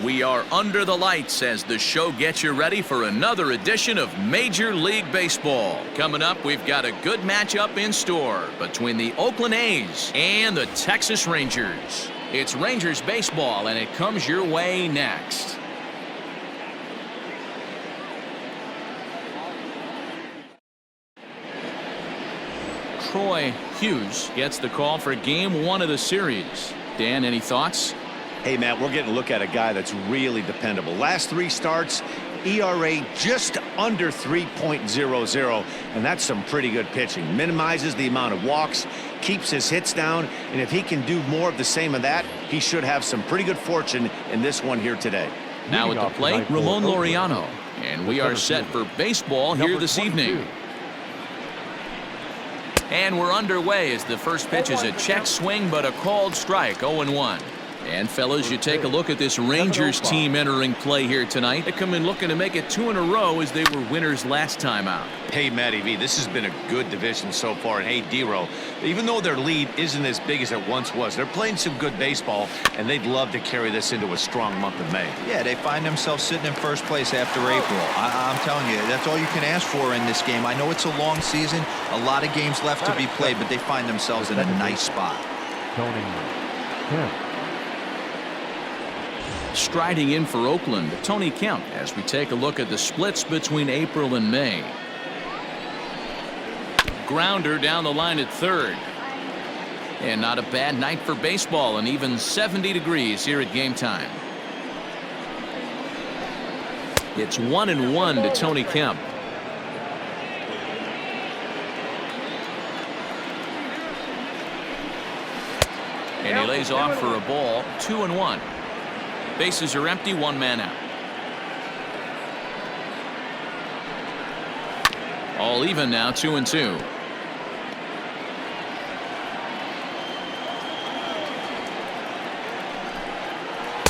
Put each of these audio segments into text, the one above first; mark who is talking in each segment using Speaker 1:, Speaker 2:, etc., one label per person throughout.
Speaker 1: We are under the lights as the show gets you ready for another edition of Major League Baseball. Coming up, we've got a good matchup in store between the Oakland A's and the Texas Rangers. It's Rangers baseball, and it comes your way next. Troy Hughes gets the call for Game 1 of the series. Dan, any thoughts?
Speaker 2: Hey, Matt, we're getting a look at a guy that's really dependable. Last 3 starts, ERA just under 3.00, and that's some pretty good pitching. Minimizes the amount of walks, keeps his hits down, and if he can do more of the same of that, he should have some pretty good fortune in this one here today.
Speaker 1: Now at the plate, Ramon Laureano, and we are set for baseball here this evening. And we're underway as the first pitch is a check swing, but a called strike, 0-1. And fellas, you take a look at this Rangers team entering play here tonight. They come in looking to make it 2 in a row as they were winners last time out.
Speaker 2: Hey, Matty V, this has been a good division so far. And hey, D-Row, even though their lead isn't as big as it once was, they're playing some good baseball, and they'd love to carry this into a strong month of May.
Speaker 3: Yeah, they find themselves sitting in first place after April. I'm telling you, that's all you can ask for in this game. I know it's a long season, a lot of games left to be played, but they find themselves in a nice spot.
Speaker 1: Striding in for Oakland, Tony Kemp, as we take a look at the splits between April and May. Grounder down the line at third. And not a bad night for baseball, and even 70 degrees here at game time. It's 1-1 to Tony Kemp. And he lays off for a ball, 2-1. Bases are empty, 1 man out. All even now, 2-2.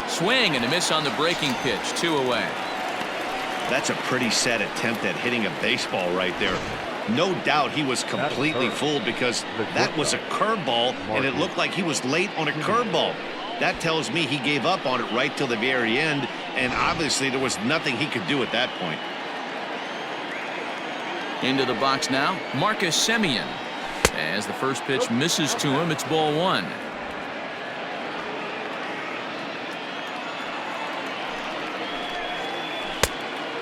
Speaker 1: Swing and a miss on the breaking pitch, 2 away.
Speaker 2: That's a pretty sad attempt at hitting a baseball right there. No doubt he was completely fooled because that was a curveball, and it looked like he was late on a curveball. That tells me he gave up on it right till the very end, and obviously there was nothing he could do at that point.
Speaker 1: Into the box now, Marcus Semien. As the first pitch misses to him, it's ball 1.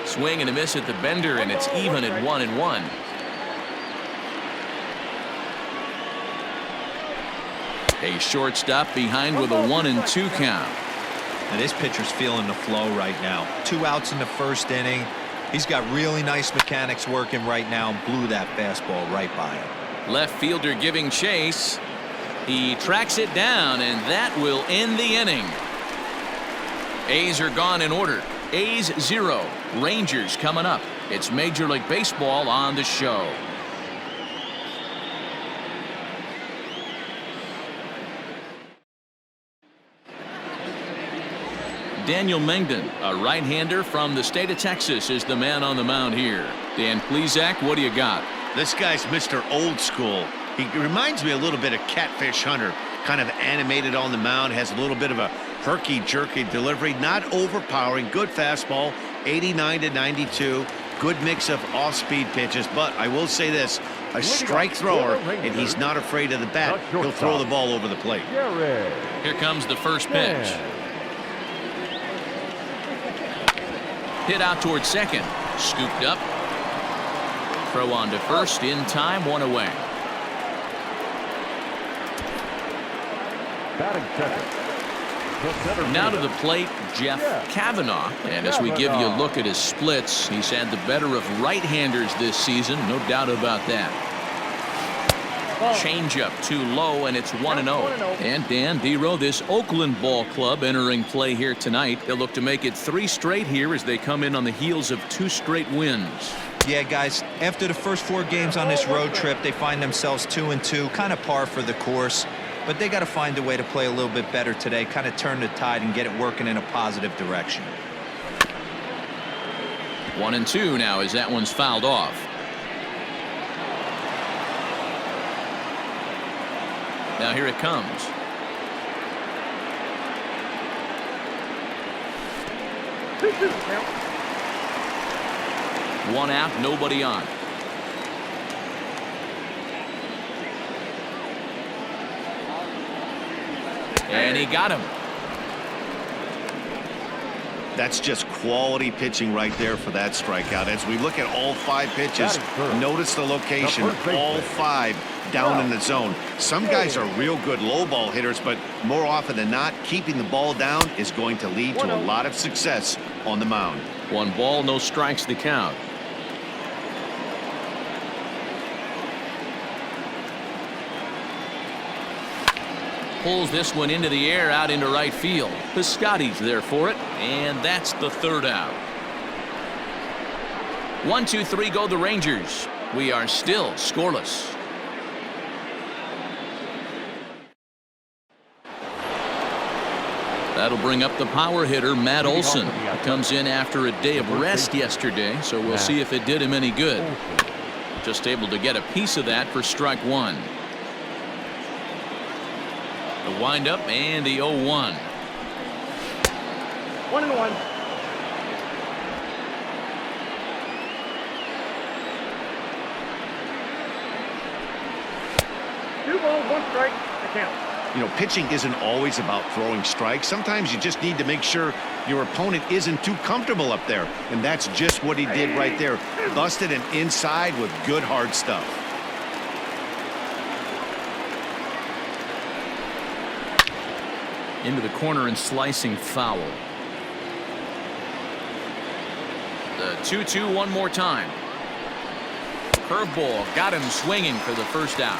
Speaker 1: Swing and a miss at the bender, and it's even at 1-1. A shortstop behind with a 1-2 count.
Speaker 3: And this pitcher's feeling the flow right now. 2 outs in the first inning. He's got really nice mechanics working right now and blew that fastball right by him.
Speaker 1: Left fielder giving chase. He tracks it down, and that will end the inning. A's are gone in order. A's 0. Rangers coming up. It's Major League Baseball on the show. Daniel Mengden, a right-hander from the state of Texas, is the man on the mound here. Dan Plesac, what do you got?
Speaker 2: This guy's Mr. Old School. He reminds me a little bit of Catfish Hunter. Kind of animated on the mound, has a little bit of a herky-jerky delivery, not overpowering, good fastball, 89-92, good mix of off-speed pitches. But I will say this, a strike thrower, and he's not afraid of the bat. He'll throw the ball over the plate.
Speaker 1: Here comes the first pitch. Hit out towards second. Scooped up. Throw on to first in time, 1 away. Now to the plate, Jeff Kavanaugh. And as we give you a look at his splits, he's had the better of right-handers this season, no doubt about that. Changeup too low, and it's 1-0. And Dan, D-Row, this Oakland ball club entering play here tonight. They'll look to make it 3 straight here as they come in on the heels of 2 straight wins.
Speaker 3: Yeah, guys, after the first 4 games on this road trip, they find themselves 2-2, kind of par for the course. But they got to find a way to play a little bit better today, kind of turn the tide and get it working in a positive direction.
Speaker 1: 1-2 now as that one's fouled off. Now here it comes. One out, nobody on. And he got him.
Speaker 2: That's just quality pitching right there for that strikeout. As we look at all 5 pitches, notice the location, all 5 down in the zone. Some guys are real good low ball hitters, but more often than not, keeping the ball down is going to lead to a lot of success on the mound.
Speaker 1: 1 ball, no strikes to count. Pulls this one into the air out into right field. Piscotty's there for it, and that's the 3rd out. 1, 2, 3 go the Rangers. We are still scoreless. That'll bring up the power hitter, Matt Olson. He comes in after a day of rest yesterday, so we'll see if it did him any good. Just able to get a piece of that for strike 1. The windup and the 0-1.
Speaker 4: 1-1. Two balls, 1 strike to count.
Speaker 2: You know, pitching isn't always about throwing strikes. Sometimes you just need to make sure your opponent isn't too comfortable up there. And that's just what he did right there. Busted him inside with good hard stuff.
Speaker 1: Into the corner and slicing foul. The 2-2 one more time. Curveball got him swinging for the 1st out.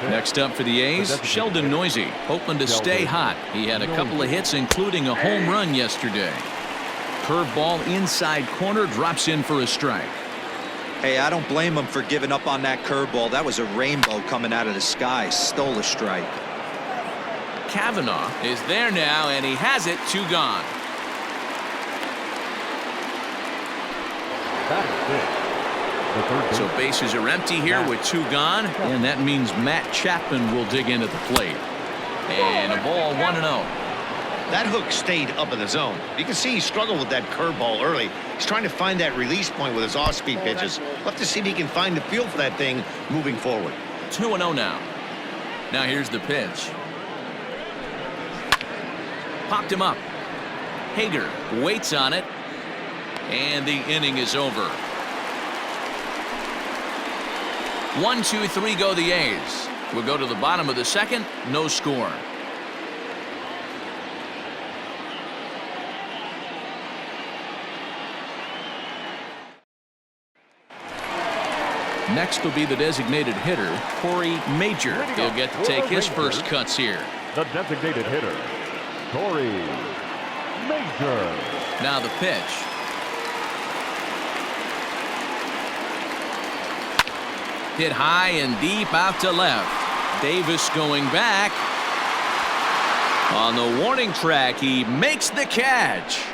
Speaker 1: Next up for the A's, Sheldon Noisy, hoping to stay hot. He had a couple of hits, including a home run yesterday. Curveball inside corner, drops in for a strike.
Speaker 3: Hey, I don't blame him for giving up on that curveball. That was a rainbow coming out of the sky. Stole a strike.
Speaker 1: Kavanaugh is there now, and he has it. 2 gone. So bases are empty here with 2 gone, and that means Matt Chapman will dig in at the plate. And a ball, 1-0.
Speaker 2: That hook stayed up in the zone. You can see he struggled with that curveball early. He's trying to find that release point with his off-speed pitches. We'll have to see if he can find the feel for that thing moving forward.
Speaker 1: 2-0 now. Now here's the pitch. Popped him up. Hager waits on it, and the inning is over. 1, 2, 3 go the A's. We'll go to the bottom of the 2nd. No score. Next will be the designated hitter, Corey Major. He'll get to take his first cuts here.
Speaker 4: The designated hitter, Corey Major.
Speaker 1: Now the pitch. Hit high and deep out to left. Davis going back. On the warning track, he makes the catch.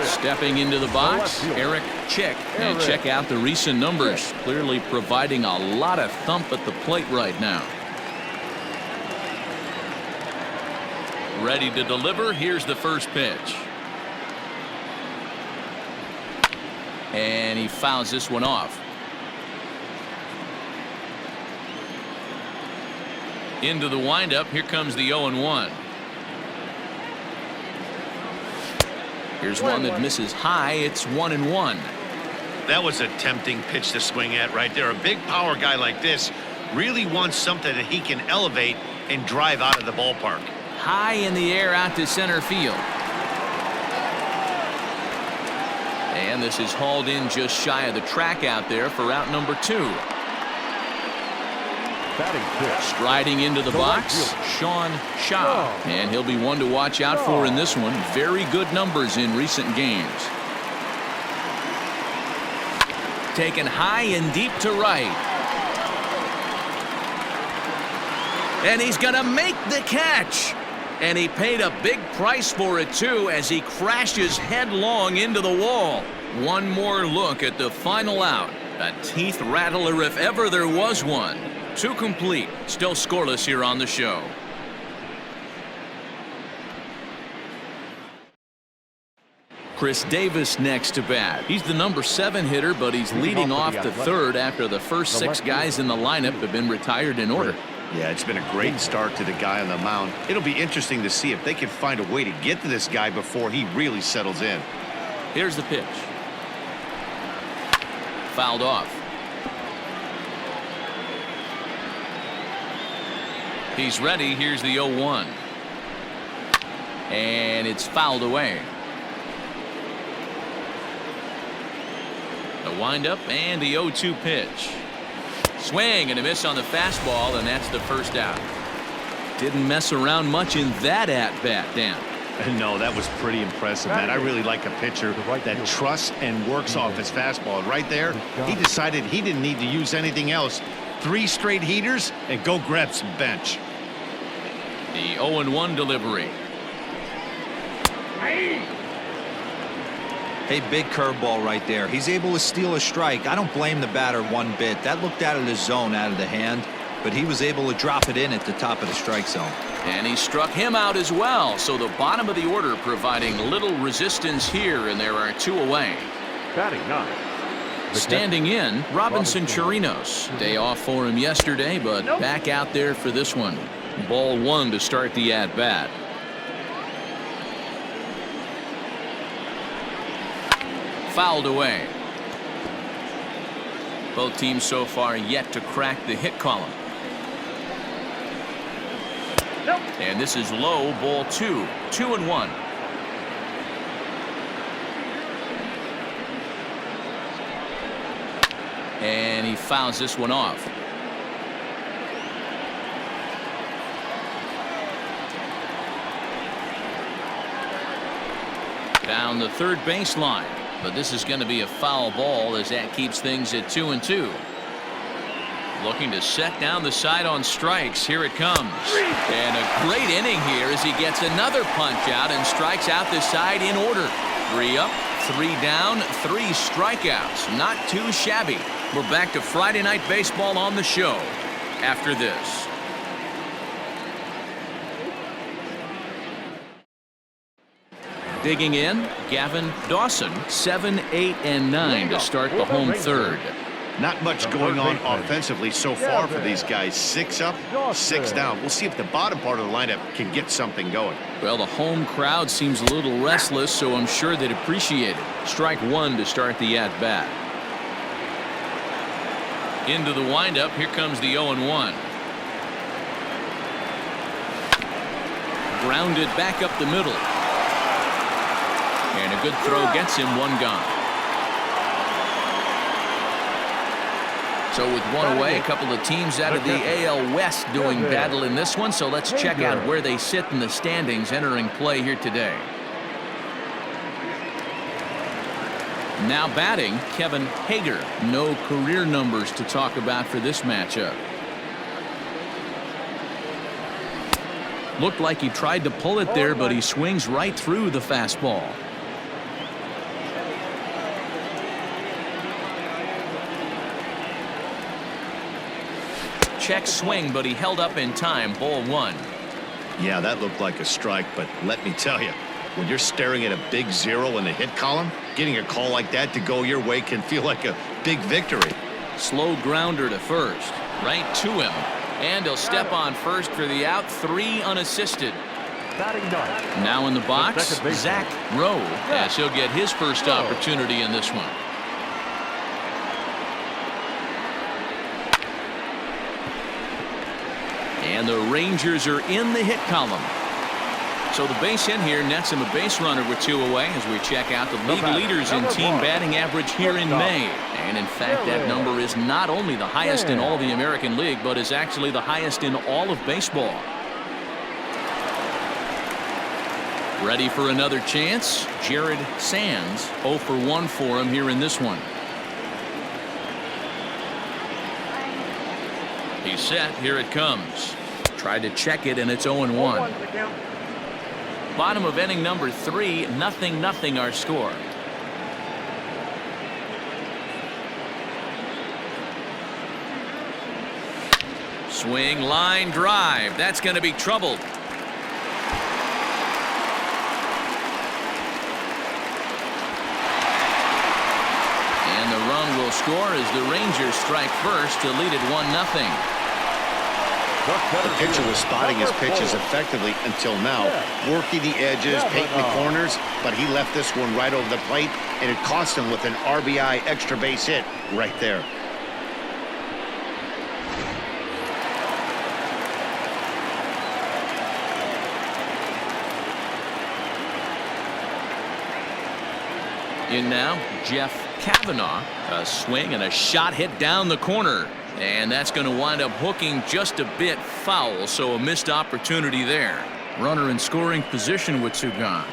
Speaker 1: Stepping into the box, Eric Chick. And check out the recent numbers. Clearly providing a lot of thump at the plate right now. Ready to deliver. Here's the first pitch. And he fouls this one off. Into the windup. Here comes the 0-1. Here's one that misses high. It's 1-1.
Speaker 2: That was a tempting pitch to swing at right there. A big power guy like this really wants something that he can elevate and drive out of the ballpark.
Speaker 1: High in the air out to center field. And this is hauled in just shy of the track out there for out number 2. Striding into the box, Sean Shaw. And he'll be one to watch out for in this one. Very good numbers in recent games. Taken high and deep to right. And he's going to make the catch. And he paid a big price for it, too, as he crashes headlong into the wall. One more look at the final out. A teeth rattler if ever there was one. 2 complete. Still scoreless here on the show. Chris Davis next to bat. He's the number 7 hitter, but he's leading off the 3rd after the first 6 guys in the lineup have been retired in order.
Speaker 2: Yeah, it's been a great start to the guy on the mound. It'll be interesting to see if they can find a way to get to this guy before he really settles in.
Speaker 1: Here's the pitch. Fouled off. He's ready. Here's the 0-1. And it's fouled away. The windup and the 0-2 pitch. Swing and a miss on the fastball, and that's the first out. Didn't mess around much in that at-bat, Dan.
Speaker 2: No, that was pretty impressive, man. I really like a pitcher that trusts and works off his fastball. And right there, he decided he didn't need to use anything else. 3 straight heaters and go grab some bench.
Speaker 1: The 0-1 delivery.
Speaker 3: Hey, big curveball right there. He's able to steal a strike. I don't blame the batter one bit. That looked out of the zone, out of the hand, but he was able to drop it in at the top of the strike zone.
Speaker 1: And he struck him out as well. So the bottom of the order providing little resistance here, and there are 2 away.
Speaker 4: Batting 9.
Speaker 1: Standing in, Robinson Chirinos. Day off for him yesterday, but back out there for this one. Ball 1 to start the at-bat. Fouled away. Both teams so far yet to crack the hit column. And this is low, ball 2. 2-1. And he fouls this one off. Down the third baseline. But this is going to be a foul ball as that keeps things at 2-2. Looking to set down the side on strikes. Here it comes. And a great inning here as he gets another punch out and strikes out the side in order. 3 up, 3 down, 3 strikeouts. Not too shabby. We're back to Friday Night Baseball on the show after this. Digging in, Gavin Dawson, 7, 8, and 9 to start the home 3rd.
Speaker 2: Not much going on offensively so far for these guys. 6 up, 6 down. We'll see if the bottom part of the lineup can get something going.
Speaker 1: Well, the home crowd seems a little restless, so I'm sure they'd appreciate it. Strike 1 to start the at-bat. Into the windup. Here comes the 0-1. Grounded back up the middle. And a good throw gets him 1 gone. So with 1 away, a couple of teams out of the AL West doing battle in this one. So let's check out where they sit in the standings entering play here today. Now batting, Kevin Hager. No career numbers to talk about for this matchup. Looked like he tried to pull it there, but he swings right through the fastball. Check swing, but he held up in time. Ball 1.
Speaker 2: Yeah, that looked like a strike, but let me tell you, when you're staring at a big 0 in the hit column, getting a call like that to go your way can feel like a big victory.
Speaker 1: Slow grounder to first. Right to him. And he'll step on first for the out. 3 unassisted.
Speaker 4: Batting 9.
Speaker 1: Now in the box, Zach Rowe, as he'll get his first opportunity in this one. And the Rangers are in the hit column. So the base hit here nets him a base runner with 2 away as we check out the league leaders in team batting average here in May. And in fact, that number is not only the highest in all the American League, but is actually the highest in all of baseball. Ready for another chance? Jared Sands, 0 for 1 for him here in this one. He's set. Here it comes. Tried to check it, and it's 0-1. Bottom of inning number 3, 0-0 our score. Swing, line drive. That's going to be troubled. And the run will score as the Rangers strike first to lead it 1-0.
Speaker 2: The pitcher was spotting his pitches effectively until now, working the edges, painting the corners, but he left this one right over the plate, and it cost him with an RBI extra base hit right there.
Speaker 1: In now, Jeff Kavanaugh. A swing and a shot hit down the corner. And that's going to wind up hooking just a bit foul, so a missed opportunity there. Runner in scoring position with two gone.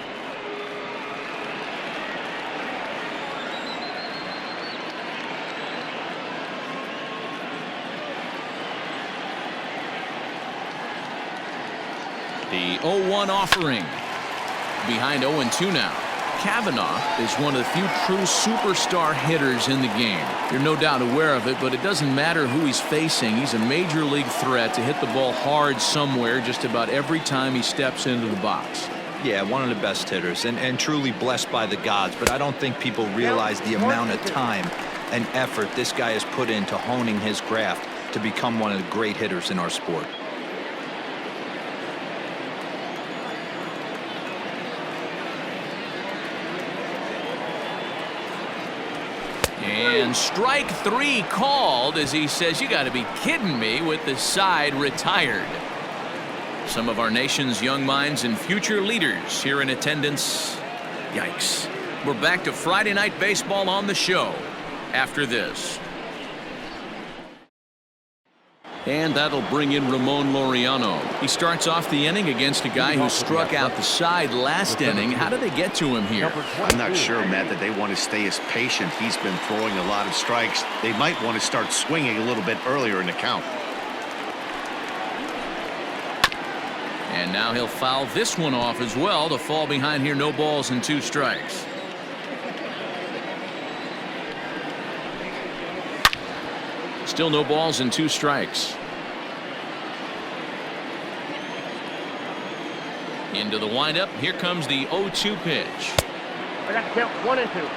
Speaker 1: The 0-1 offering. Behind 0-2 now. Kavanaugh is one of the few true superstar hitters in the game. You're no doubt aware of it, but it doesn't matter who he's facing. He's a major league threat to hit the ball hard somewhere just about every time he steps into the box.
Speaker 3: Yeah, one of the best hitters and truly blessed by the gods, but I don't think people realize the amount of time and effort this guy has put into honing his craft to become one of the great hitters in our sport.
Speaker 1: And strike three called as he says, "You got to be kidding me," with the side retired. Some of our nation's young minds and future leaders here in attendance. Yikes. We're back to Friday Night Baseball on the show after this. And that'll bring in Ramon Laureano. He starts off the inning against a guy who struck out the side last inning. How did they get to him here?
Speaker 2: I'm not sure, Matt, that they want to stay as patient. He's been throwing a lot of strikes. They might want to start swinging a little bit earlier in the count.
Speaker 1: And now he'll foul this one off as well to fall behind here. No balls and 2 strikes. Still no balls and 2 strikes. Into the windup. Here comes the 0-2 pitch.
Speaker 4: I got to count 1 and 2.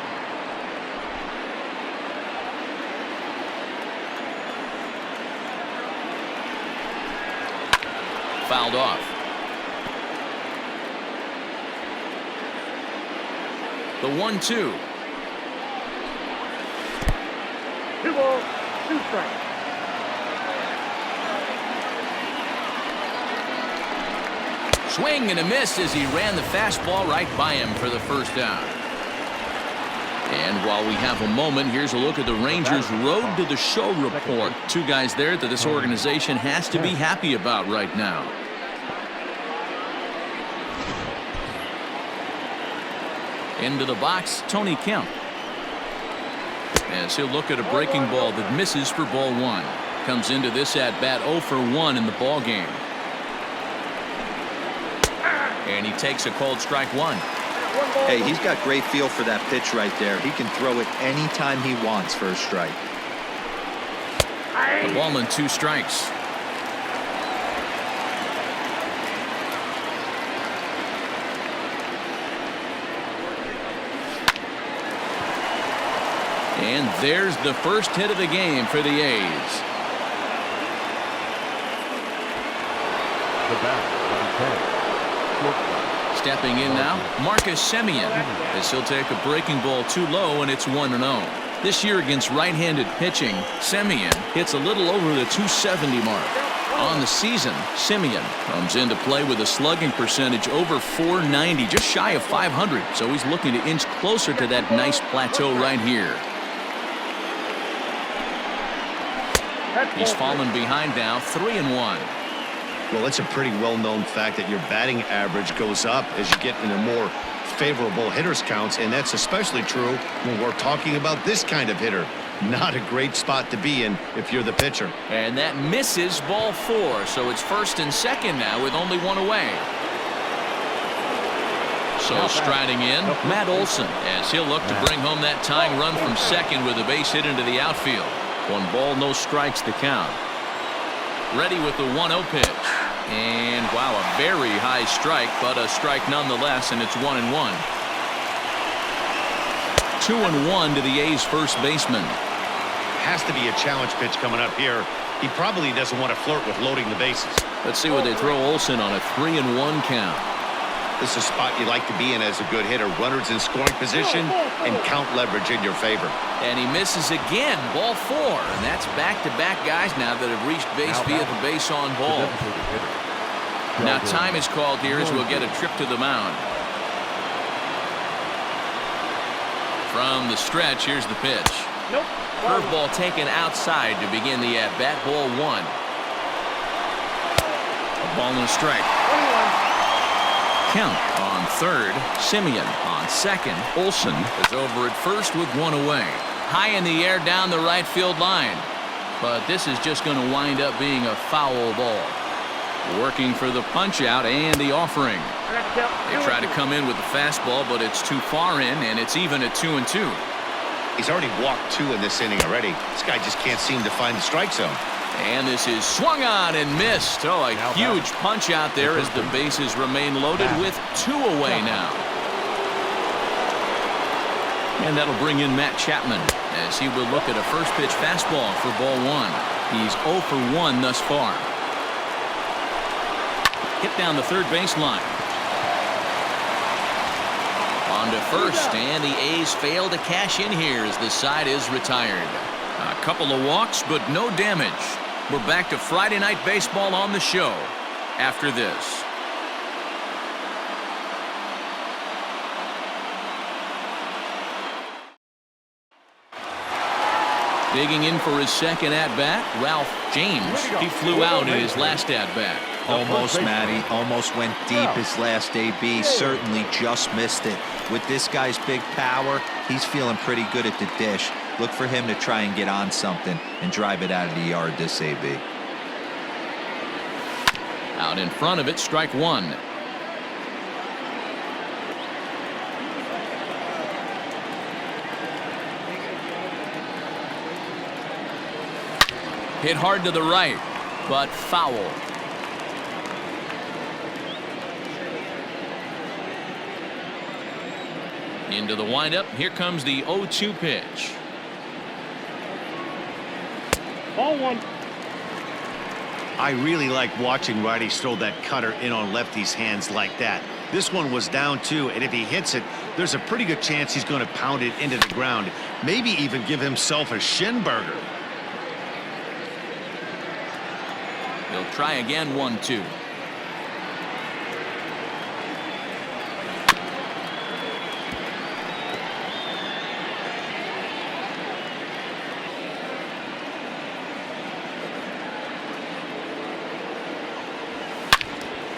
Speaker 1: Fouled off. The 1-2.
Speaker 4: 2 balls, 2 strikes.
Speaker 1: Swing and a miss as he ran the fastball right by him for the first down. And while we have a moment, here's a look at the Rangers' road to the show report. 2 guys there that this organization has to be happy about right now. Into the box, Tony Kemp. As he'll look at a breaking ball that misses for ball 1. Comes into this at bat 0 for 1 in the ball game. And he takes a cold strike 1.
Speaker 3: Hey, he's got great feel for that pitch right there. He can throw it anytime he wants for a strike.
Speaker 1: The ball and 2 strikes. And there's the first hit of the game for the A's.
Speaker 4: The bat,
Speaker 1: Stepping in now, Marcus Semien, as he'll take a breaking ball too low, and it's 1-0. This year against right-handed pitching, Semien hits a little over the 270 mark. On the season, Semien comes into play with a slugging percentage over 490, just shy of 500, so he's looking to inch closer to that nice plateau right here. He's fallen behind now, 3-1.
Speaker 2: Well, it's a pretty well-known fact that your batting average goes up as you get into more favorable hitters counts, and that's especially true when we're talking about this kind of hitter. Not a great spot to be in if you're the pitcher.
Speaker 1: And that misses ball 4, so it's first and second now with only 1 away. So striding in, Matt Olson, as he'll look to bring home that tying run from second with a base hit into the outfield. 1 ball, no strikes to count. Ready with the 1-0 pitch. And wow, a very high strike, but a strike nonetheless, and it's 1-1. 2-1 to the A's first baseman.
Speaker 2: Has to be a challenge pitch coming up here. He probably doesn't want to flirt with loading the bases.
Speaker 1: Let's see what they throw Olsen on a 3-1 count.
Speaker 2: This is a spot you like to be in as a good hitter. Runners in scoring position and count leverage in your favor.
Speaker 1: And he misses again. Ball 4. And that's back-to-back guys now that have reached base via the base on ball. Now time is called here as we'll get a trip to the mound. From the stretch, here's the pitch.
Speaker 4: Nope.
Speaker 1: Curveball taken outside to begin the at-bat. Ball 1. A ball and a strike.
Speaker 4: 21.
Speaker 1: Count on third. Simeon on second. Olsen is over at first with 1 away. High in the air down the right field line. But this is just going to wind up being a foul ball. Working for the punch out and the offering. They try to come in with the fastball, but it's too far in, and it's even at 2-2.
Speaker 2: He's already walked 2 in this inning already. This guy just can't seem to find the strike zone.
Speaker 1: And this is swung on and missed. Oh, a huge punch out there as the bases remain loaded with 2 away now. And that'll bring in Matt Chapman as he will look at a first pitch fastball for ball 1. He's 0 for 1 thus far. Hit down the third baseline. On to first, and the A's fail to cash in here as the side is retired. A couple of walks, but no damage. We're back to Friday Night Baseball on the show after this. Digging in for his second at-bat, Ralph James. He flew out in his last at-bat.
Speaker 3: Almost, Matty. Almost went deep his last AB. Certainly just missed it. With this guy's big power, he's feeling pretty good at the dish. Look for him to try and get on something and drive it out of the yard this AB.
Speaker 1: Out in front of it, strike 1. Hit hard to the right, but foul. Into the windup. Here comes the 0-2 pitch.
Speaker 4: Ball 1.
Speaker 2: I really like watching righties throw that cutter in on lefties' hands like that. This one was down 2, and if he hits it, there's a pretty good chance he's going to pound it into the ground. Maybe even give himself a shin burger.
Speaker 1: He'll try again. 1-2.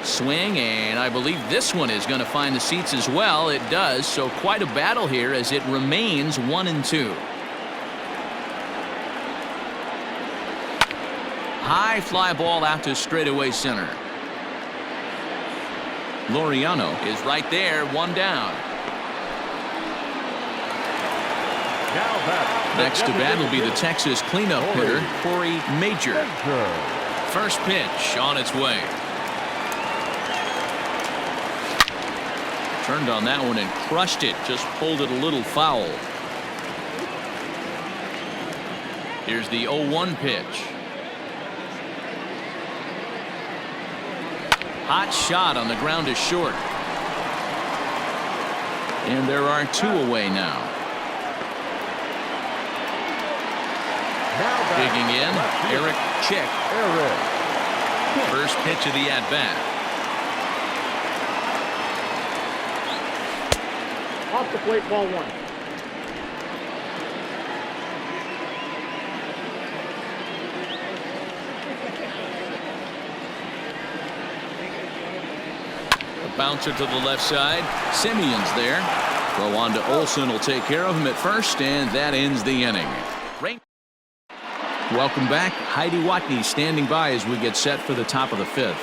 Speaker 1: Swing, and I believe this one is going to find the seats as well. It does, so quite a battle here as it remains 1-2. High fly ball out to straightaway center. Laureano is right there, 1 down. Next to bat will be the Texas cleanup hitter, Corey Major. First pitch on its way. Turned on that one and crushed it. Just pulled it a little foul. Here's the 0-1 pitch. Hot shot on the ground to short. And there are 2 away now. Digging in, Eric Chick. First pitch of the at-bat.
Speaker 4: Off the plate, ball 1.
Speaker 1: A bouncer to the left side. Simeon's there. Throw on to Olsen will take care of him at first, and that ends the inning. Welcome back. Heidi Watney standing by as we get set for the top of the 5th.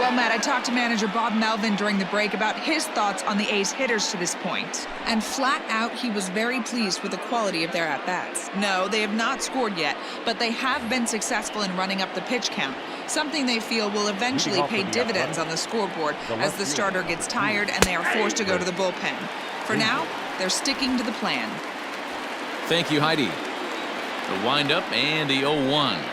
Speaker 5: Well, Matt, I talked to manager Bob Melvin during the break about his thoughts on the A's hitters to this point. And flat out, he was very pleased with the quality of their at-bats. No, they have not scored yet, but they have been successful in running up the pitch count, something they feel will eventually pay dividends on the scoreboard as the starter gets tired and they are forced to go to the bullpen. For now, they're sticking to the plan.
Speaker 1: Thank you, Heidi. The windup and the 0-1.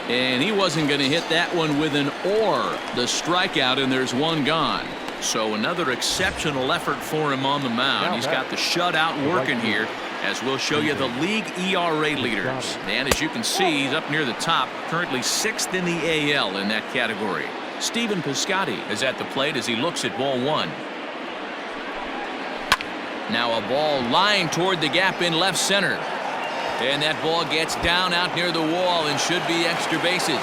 Speaker 1: And he wasn't going to hit that one with an or. The strikeout, and there's one gone. So another exceptional effort for him on the mound. He's got the shutout working here, as we'll show you the league ERA leaders. And as you can see, he's up near the top, currently 6th in the AL in that category. Stephen Piscotty is at the plate as he looks at ball 1. Now a ball lined toward the gap in left center. And that ball gets down out near the wall and should be extra bases.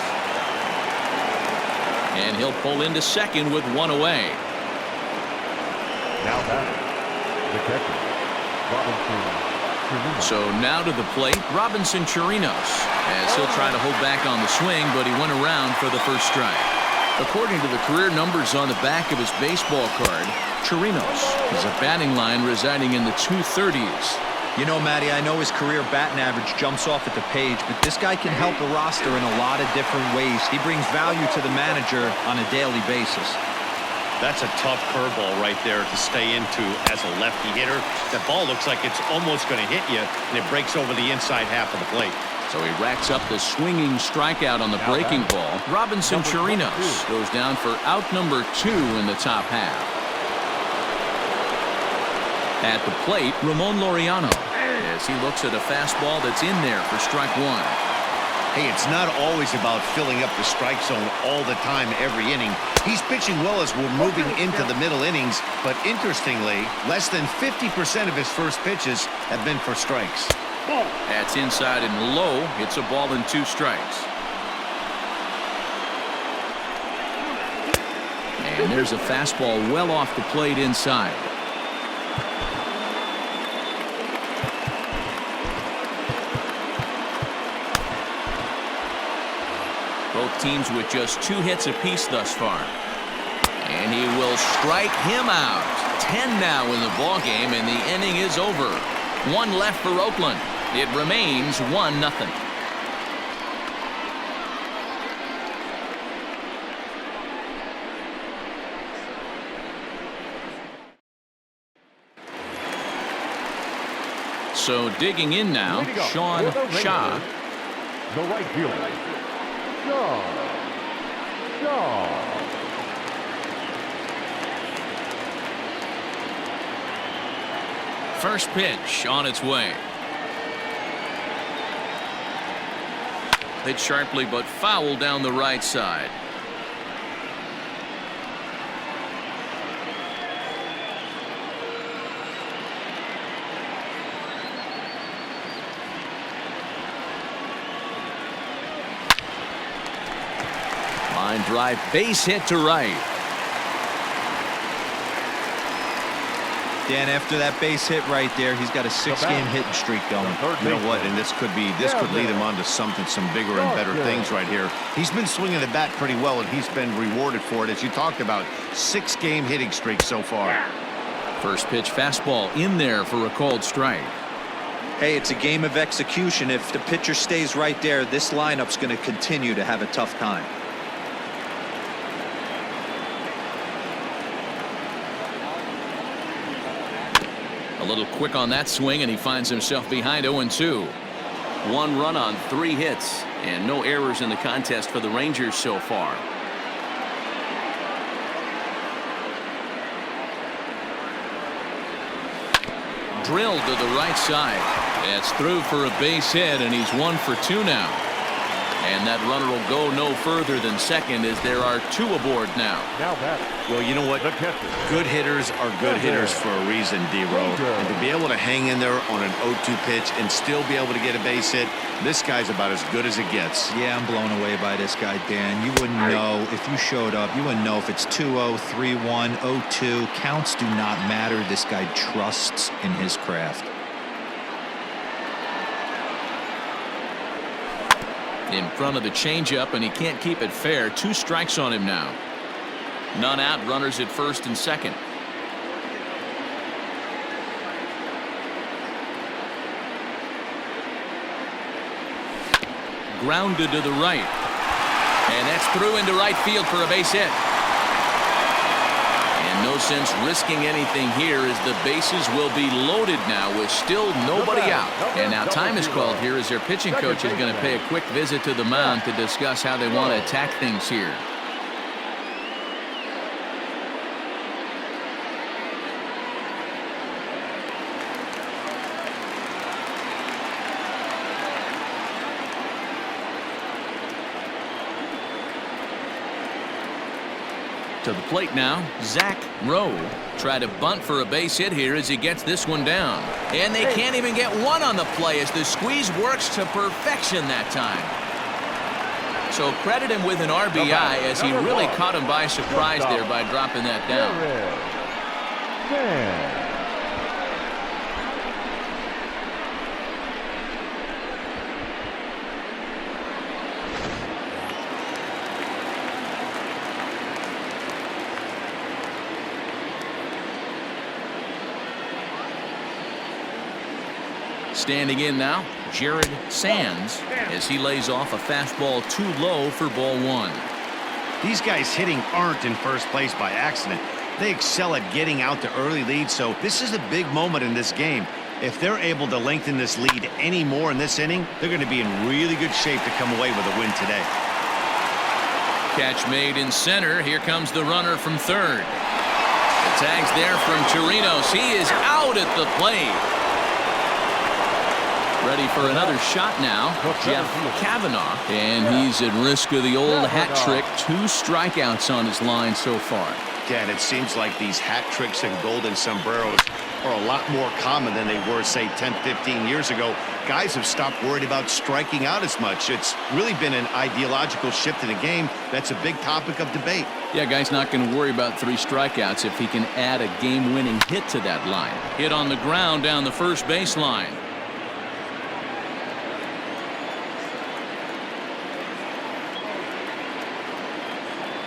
Speaker 1: And he'll pull into second with one away.
Speaker 6: Now batting, the catcher, Robinson Chirinos.
Speaker 1: So now to the plate, Robinson Chirinos, as he'll try to hold back on the swing, but he went around for the first strike. According to the career numbers on the back of his baseball card, Chirinos has a batting line residing in the 230s.
Speaker 3: You know, Matty, I know his career batting average jumps off at the page, but this guy can help a roster in a lot of different ways. He brings value to the manager on a daily basis.
Speaker 2: That's a tough curveball right there to stay into as a lefty hitter. The ball looks like it's almost going to hit you, and it breaks over the inside half of the plate.
Speaker 1: So he racks up the swinging strikeout on the breaking ball. Robinson Chirinos goes down for out number 2 in the top half. At the plate, Ramon Laureano, as he looks at a fastball that's in there for strike 1.
Speaker 2: Hey, it's not always about filling up the strike zone all the time every inning. He's pitching well as we're moving into the middle innings, but interestingly, less than 50% of his first pitches have been for strikes.
Speaker 1: That's inside and low. It's a ball and 2 strikes. And there's a fastball well off the plate inside. Both teams with just 2 hits apiece thus far. And he will strike him out. 10 now in the ball game, and the inning is over. 1 left for Oakland. It remains 1-0. So digging in now, Sean Shaw.
Speaker 6: The right fielder, Shaw.
Speaker 1: First pitch on its way. Hit sharply but foul down the right side. Line drive, base hit to right.
Speaker 3: Dan, after that base hit right there, he's got a 6-game hitting streak going.
Speaker 2: You know what? And this could lead him on to some bigger and better things right here. He's been swinging the bat pretty well, and he's been rewarded for it, as you talked about. 6-game hitting streak so far.
Speaker 1: First pitch fastball in there for a called strike.
Speaker 3: Hey, it's a game of execution. If the pitcher stays right there, this lineup's going to continue to have a tough time.
Speaker 1: A little quick on that swing, and he finds himself behind 0-2. 1 run on 3 hits, and no errors in the contest for the Rangers so far. Drilled to the right side. It's through for a base hit, and he's 1 for 2 now. And that runner will go no further than second as there are 2 aboard now.
Speaker 6: Now batter.
Speaker 2: Well, you know what?
Speaker 6: The catcher.
Speaker 2: Good hitters are good hitters for a reason, D-Row. And to be able to hang in there on an 0-2 pitch and still be able to get a base hit, this guy's about as good as it gets.
Speaker 3: Yeah, I'm blown away by this guy, Dan. You wouldn't know if you showed up. You wouldn't know if it's 2-0, 3-1, 0-2. Counts do not matter. This guy trusts in his craft.
Speaker 1: In front of the changeup, and he can't keep it fair. 2 strikes on him now. None out, runners at first and second. Grounded to the right. And that's through into right field for a base hit. And no sense risking anything here as the bases will be loaded now with still nobody out. And now time is called here as their pitching coach is going to pay a quick visit to the mound to discuss how they want to attack things here. To the plate now, Zach Rowe. Try to bunt for a base hit here as he gets this one down. And they can't even get one on the play as the squeeze works to perfection that time. So credit him with an RBI as he really caught him by surprise there by dropping that down.
Speaker 6: Man.
Speaker 1: Standing in now, Jared Sands as he lays off a fastball too low for ball 1.
Speaker 2: These guys hitting aren't in first place by accident. They excel at getting out to early leads, so this is a big moment in this game. If they're able to lengthen this lead any more in this inning, they're going to be in really good shape to come away with a win today.
Speaker 1: Catch made in center. Here comes the runner from third. The tag's there from Chirinos. He is out at the plate. Ready for another shot now, Jeff Kavanaugh, and he's at risk of the old hat trick. 2 strikeouts on his line so far.
Speaker 2: Dan, it seems like these hat tricks and golden sombreros are a lot more common than they were, say, 10, 15 years ago. Guys have stopped worried about striking out as much. It's really been an ideological shift in the game. That's a big topic of debate.
Speaker 1: Yeah, guy's not going to worry about 3 strikeouts if he can add a game-winning hit to that line. Hit on the ground down the first baseline.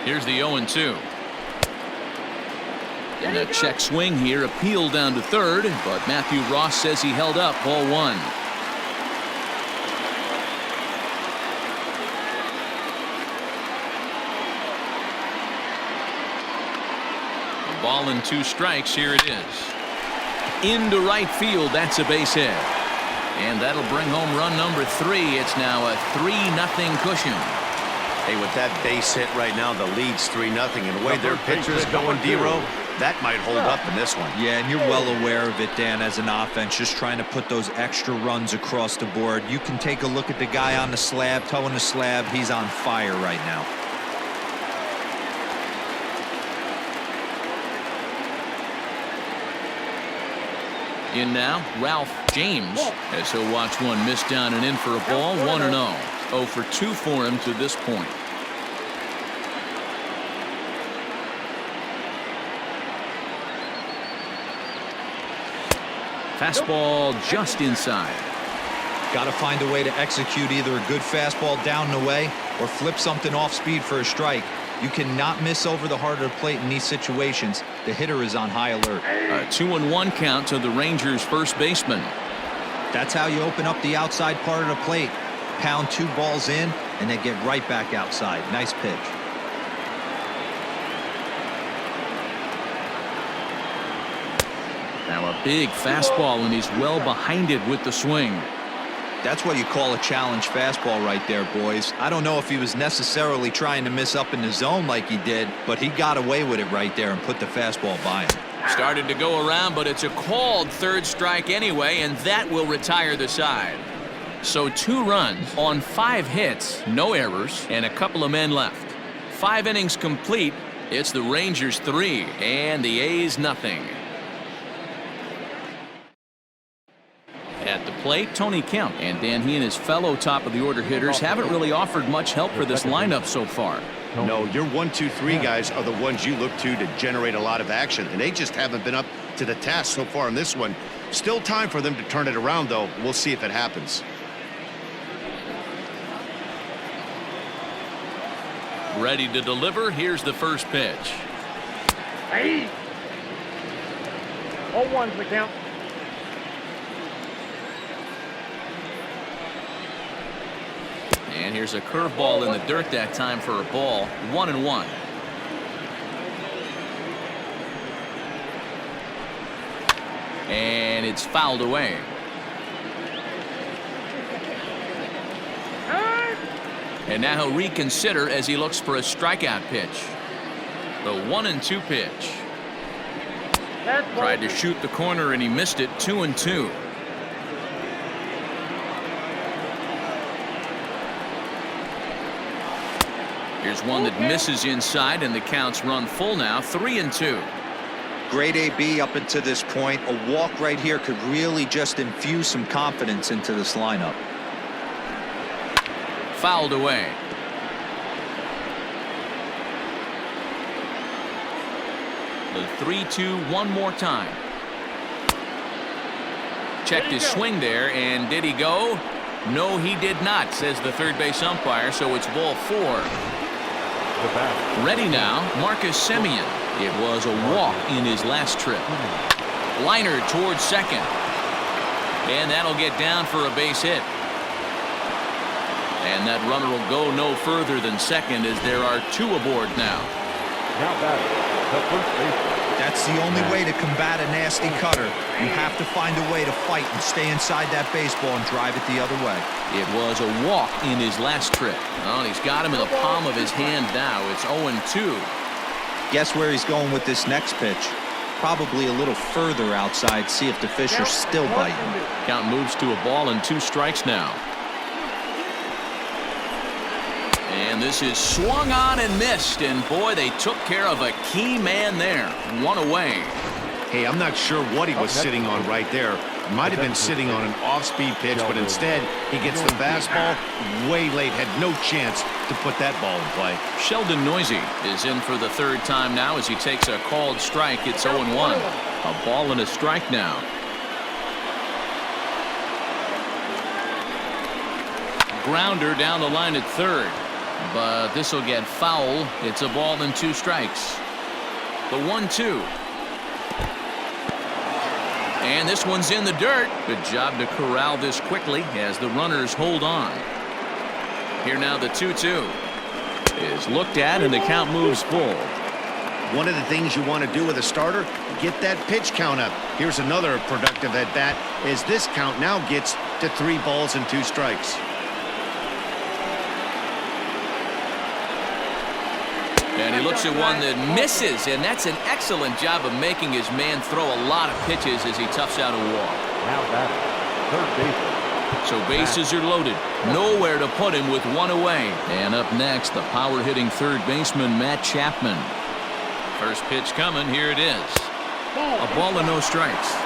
Speaker 1: Here's the 0-2. And a check swing here, appeal down to third, but Matthew Ross says he held up ball 1. A ball and 2 strikes. Here it is. Into right field. That's a base hit. And that'll bring home run number 3. It's now a 3-0 cushion.
Speaker 2: Hey, with that base hit right now, the lead's 3-0, and the way their pitcher's going, D-Row, that might hold up in this one.
Speaker 3: Yeah, and you're well aware of it, Dan, as an offense, just trying to put those extra runs across the board. You can take a look at the guy on the slab, towing the slab. He's on fire right now.
Speaker 1: In now, Ralph James, as he'll watch one miss down and in for a ball. 1-0. 0 for 2 for him to this point. Fastball just inside.
Speaker 3: Got to find a way to execute either a good fastball down and away or flip something off speed for a strike. You cannot miss over the heart of the plate in these situations. The hitter is on high alert.
Speaker 1: A 2-1 count to the Rangers' first baseman.
Speaker 3: That's how you open up the outside part of the plate. Pound 2 balls in and then get right back outside. Nice pitch.
Speaker 1: Now a big fastball, and he's well behind it with the swing.
Speaker 3: That's what you call a challenge fastball right there, boys. I don't know if he was necessarily trying to miss up in the zone like he did, but he got away with it right there and put the fastball by him.
Speaker 1: Started to go around, but it's a called 3rd strike anyway, and that will retire the side. So 2 runs on 5 hits, no errors, and a couple of men left. 5 innings complete. It's the Rangers 3 and the A's nothing. At the plate, Tony Kemp. And Dan, he and his fellow top-of-the-order hitters haven't really offered much help for this lineup so far.
Speaker 2: No, your 1, 2, 3 guys are the ones you look to generate a lot of action, and they just haven't been up to the task so far in this one. Still time for them to turn it around, though. We'll see if it happens.
Speaker 1: Ready to deliver. Here's the first pitch.
Speaker 4: Hey! 0-1's the count.
Speaker 1: And here's a curveball in the dirt that time for a ball. 1-1. And it's fouled away. And now he'll reconsider as he looks for a strikeout pitch. The 1-2 pitch. Tried to shoot the corner and he missed it. 2-2. Here's one that misses inside, and the count's run full now. 3-2.
Speaker 3: Great AB up until this point. A walk right here could really just infuse some confidence into this lineup.
Speaker 1: Fouled away. The 3-2 one more time. Checked his swing there, and did he go? No, he did not, says the third base umpire, so it's ball 4. Ready now, Marcus Semien. It was a walk in his last trip. Liner towards second. And that'll get down for a base hit. And that runner will go no further than second as there are 2 aboard now.
Speaker 6: Now batting, the first baseman.
Speaker 3: That's the only way to combat a nasty cutter. You have to find a way to fight and stay inside that baseball and drive it the other way.
Speaker 1: It was a walk in his last trip. Oh, he's got him in the palm of his hand now. It's 0-2.
Speaker 3: Guess where he's going with this next pitch? Probably a little further outside. See if the fish are still biting.
Speaker 1: Count moves to a ball and 2 strikes now. And this is swung on and missed, and boy, they took care of a key man there. 1 away.
Speaker 2: Hey, I'm not sure what he was sitting on right there. Might have been sitting on an off-speed pitch, but instead he gets the fastball way late. Had no chance to put that ball in play.
Speaker 1: Sheldon Noisy is in for the 3rd time now as he takes a called strike. It's 0-1. A ball and a strike now. Grounder down the line at 3rd. But this will get foul. It's a ball and 2 strikes. The 1-2. And this one's in the dirt. Good job to corral this quickly as the runners hold on. Here now the 2-2 is looked at and the count moves full.
Speaker 2: One of the things you want to do with a starter, get that pitch count up. Here's another productive at bat as this count now gets to 3 balls and 2 strikes.
Speaker 1: And he looks at one that misses, and that's an excellent job of making his man throw a lot of pitches as he toughs out a walk.
Speaker 6: Now batting, third baseman.
Speaker 1: So bases are loaded. Nowhere to put him with 1 away. And up next, the power-hitting third baseman, Matt Chapman. First pitch coming. Here it is. A ball and no strikes.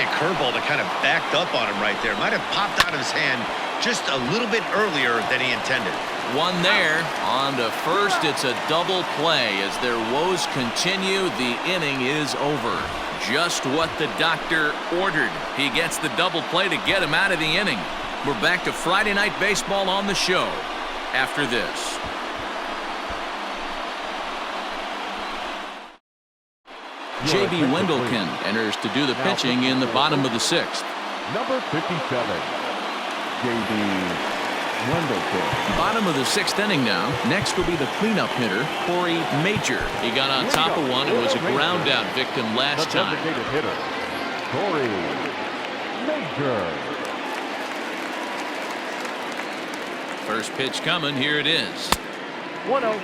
Speaker 2: A curveball that kind of backed up on him right there. Might have popped out of his hand just a little bit earlier than he intended.
Speaker 1: One there. On to first. It's a double play. As their woes continue, the inning is over. Just what the doctor ordered. He gets the double play to get him out of the inning. We're back to Friday Night Baseball on the show after this. J.B. Wendelken enters to do the pitching in the bottom of the 6th.
Speaker 6: Number 57, J.B. Wendelken.
Speaker 1: Bottom of the 6th inning now. Next will be the cleanup hitter, Corey Major. He got on top of one and was a ground out victim last
Speaker 6: The
Speaker 1: time.
Speaker 6: designated hitter, Corey Major.
Speaker 1: First pitch coming. Here it is.
Speaker 4: 1-0.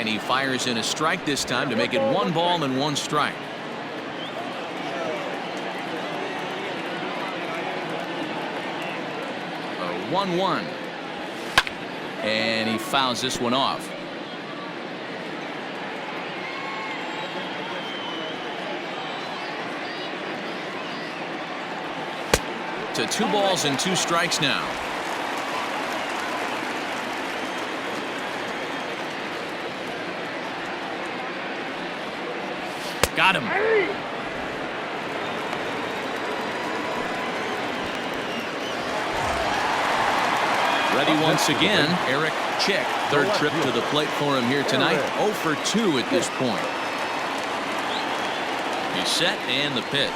Speaker 1: And he fires in a strike this time to make it 1 ball and 1 strike. A 1-1. And he fouls this one off. To 2 balls and 2 strikes now. Got him. Ready once again. Eric Chick, third trip to the plate for him here tonight. 0 for 2 at this point. He's set and the pitch.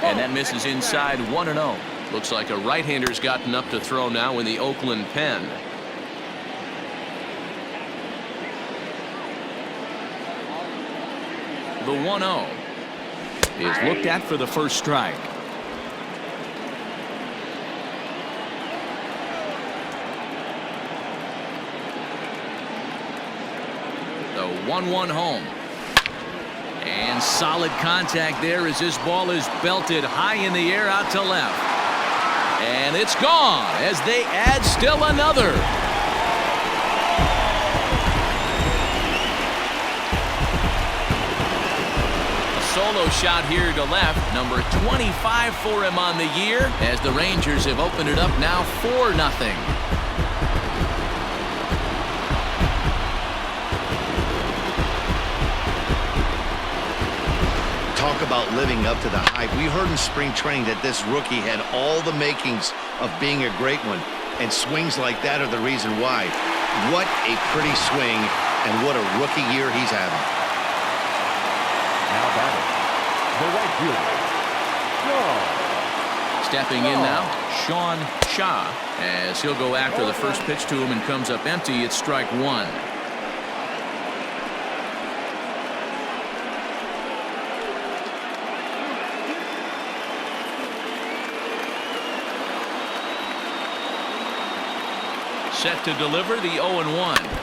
Speaker 1: And that misses inside 1-0. Looks like a right-hander's gotten up to throw now in the Oakland pen. The 1-0 is looked at for the first strike. The 1-1 home. And solid contact there as this ball is belted high in the air out to left. And it's gone as they add still another. Solo shot here to left, number 25 for him on the year, as the Rangers have opened it up now 4-0.
Speaker 2: Talk about living up to the hype. We heard in spring training that this rookie had all the makings of being a great one, and swings like that are the reason why. What a pretty swing, and what a rookie year he's having.
Speaker 6: Now batting, the right fielder, Shaw.
Speaker 1: Stepping in now, Sean Shaw, as he'll go after the first pitch to him and comes up empty. It's strike 1. Set to deliver the 0-1.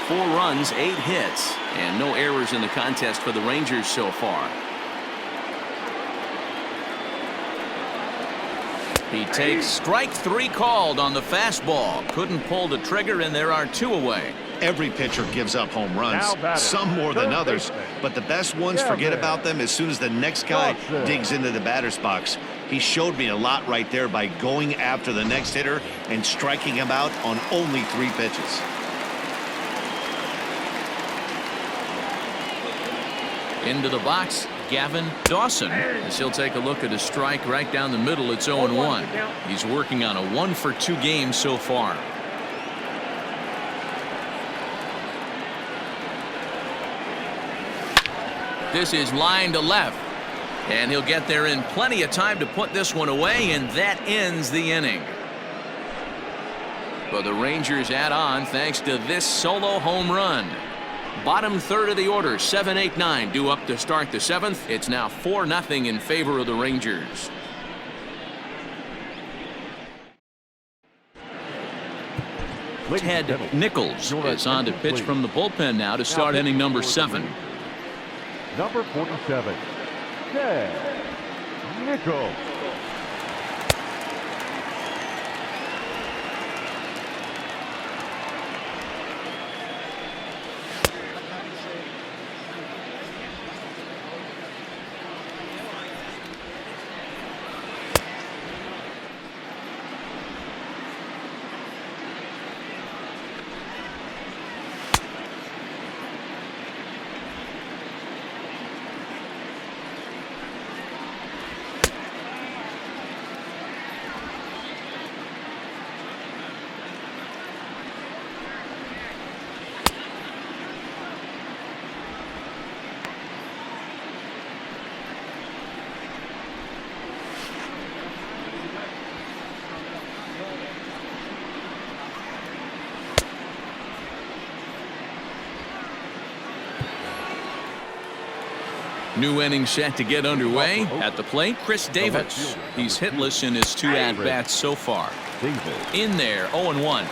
Speaker 1: 4 runs, 8 hits, and no errors in the contest for the Rangers so far. He takes strike 3 called on the fastball. Couldn't pull the trigger, and there are 2 away.
Speaker 2: Every pitcher gives up home runs, some more than others, but the best ones forget about them as soon as the next guy digs into the batter's box. He showed me a lot right there by going after the next hitter and striking him out on only 3 pitches.
Speaker 1: Into the box, Gavin Dawson, as he'll take a look at a strike right down the middle. It's 0-1. He's working on a 1 for 2 game so far. This is line to left, and he'll get there in plenty of time to put this one away, and that ends the inning. But the Rangers add on thanks to this solo home run. Bottom third of the order, 7-8-9 due up to start the 7th. It's now 4-0 in favor of the Rangers. Ted Nichols is on to pitch from the bullpen now to start inning number 7.
Speaker 6: Number 47, Ted Nichols.
Speaker 1: New inning set to get underway. At the plate, Chris Davis. He's hitless in his 2 at-bats so far. In there, 0-1.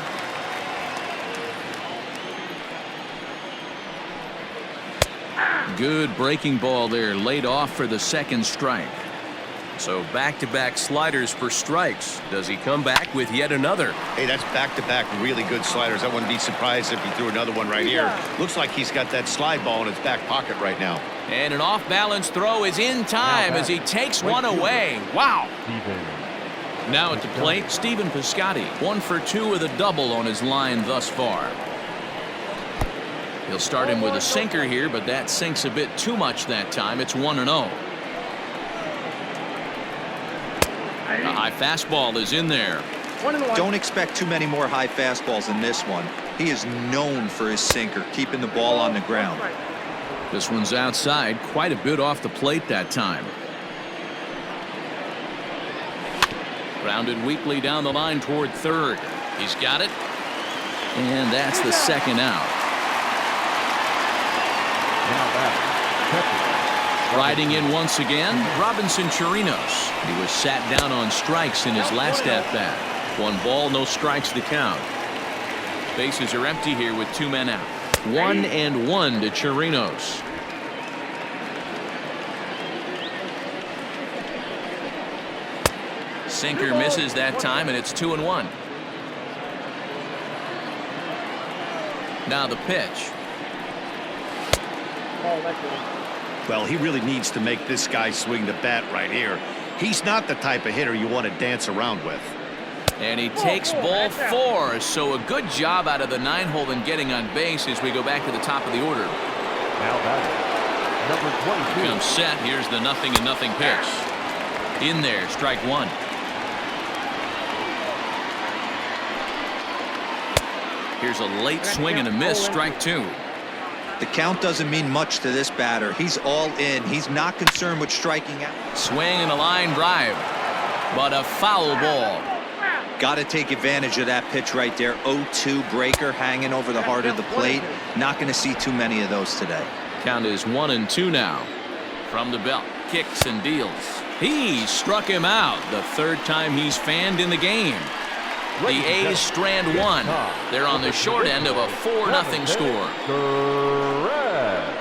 Speaker 1: Good breaking ball there, laid off for the second strike. So back-to-back sliders for strikes. Does he come back with yet another?
Speaker 2: Hey, that's back-to-back really good sliders. I wouldn't be surprised if he threw another one right here. Looks like he's got that slide ball in his back pocket right now.
Speaker 1: And an off-balance throw is in time as he takes one away. Wow. Now at the plate, Stephen Piscotty. 1 for 2 with a double on his line thus far. He'll start him with a sinker here, but that sinks a bit too much that time. It's 1-0. A high fastball is in there.
Speaker 3: Don't expect too many more high fastballs in this one. He is known for his sinker, keeping the ball on the ground.
Speaker 1: This one's outside, quite a bit off the plate that time. Grounded weakly down the line toward third. He's got it. And that's the second out.
Speaker 6: Now back.
Speaker 1: Riding in once again, Robinson Chirinos. He was sat down on strikes in his last at-bat. 1 ball, no strikes to count. Bases are empty here with 2 men out. 1-1 to Chirinos. Sinker misses that time, and it's 2-1. Now the pitch.
Speaker 2: Well, he really needs to make this guy swing the bat right here. He's not the type of hitter you want to dance around with.
Speaker 1: And he takes ball 4, so a good job out of the 9-hole in getting on base as we go back to the top of the order.
Speaker 6: Now back. Number 22.
Speaker 1: Comes set. Here's the 0-0 pitch. In there, strike 1. Here's a late swing and a miss, strike 2.
Speaker 3: The count doesn't mean much to this batter. He's all in. He's not concerned with striking out.
Speaker 1: Swing and a line drive, but a foul ball.
Speaker 3: Got to take advantage of that pitch right there. 0-2 breaker hanging over the heart of the plate. Not going to see too many of those today.
Speaker 1: Count is 1-2 now. From the belt, kicks and deals. He struck him out. The 3rd time he's fanned in the game. The A's strand 1. They're on the short end of a 4-0 score.
Speaker 6: Correct.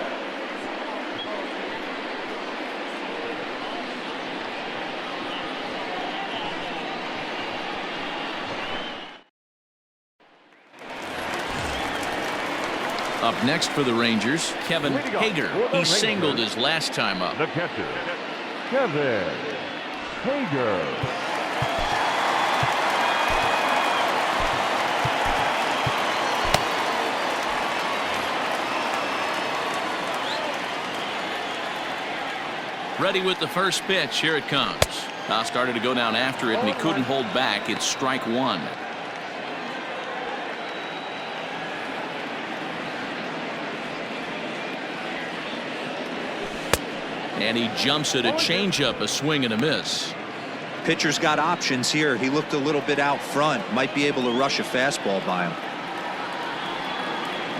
Speaker 1: Up next for the Rangers, Kevin Hager. He singled his last time up.
Speaker 6: The catcher, Kevin Hager.
Speaker 1: Ready with the first pitch. Here it comes. Now started to go down after it, and he couldn't hold back. It's strike 1. And he jumps at a changeup, a swing and a miss.
Speaker 3: Pitcher's got options here. He looked a little bit out front. Might be able to rush a fastball by him.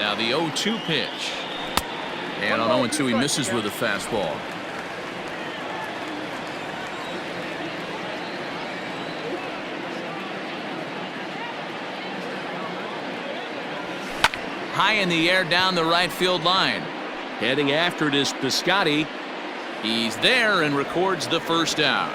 Speaker 1: Now the 0-2 pitch. And on 0-2 he misses with a fastball. High in the air down the right field line. Heading after it is Piscotty. He's there and records the first out.